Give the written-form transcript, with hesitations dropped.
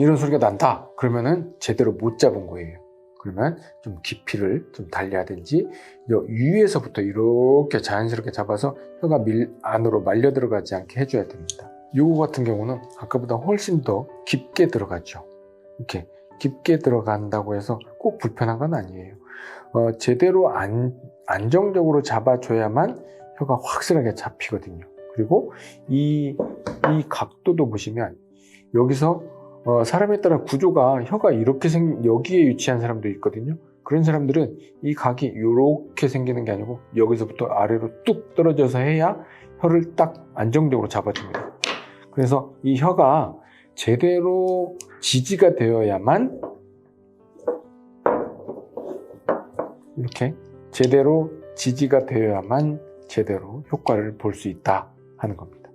이런 소리가 난다. 그러면은 제대로 못 잡은 거예요. 그러면 좀 깊이를 좀 달려야든지 위에서부터 이렇게 자연스럽게 잡아서 혀가 안으로 말려 들어가지 않게 해줘야 됩니다. 요거 같은 경우는 아까보다 훨씬 더 깊게 들어가죠. 이렇게 깊게 들어간다고 해서 꼭 불편한 건 아니에요. 제대로 안정적으로 잡아줘야만 혀가 확실하게 잡히거든요. 그리고 이 각도도 보시면 여기서 사람에 따라 구조가 혀가 이렇게 여기에 위치한 사람도 있거든요. 그런 사람들은 이 각이 이렇게 생기는 게 아니고 여기서부터 아래로 뚝 떨어져서 해야 혀를 딱 안정적으로 잡아줍니다. 그래서 이 혀가 제대로 지지가 되어야만 이렇게 제대로 지지가 되어야만 제대로 효과를 볼 수 있다 하는 겁니다.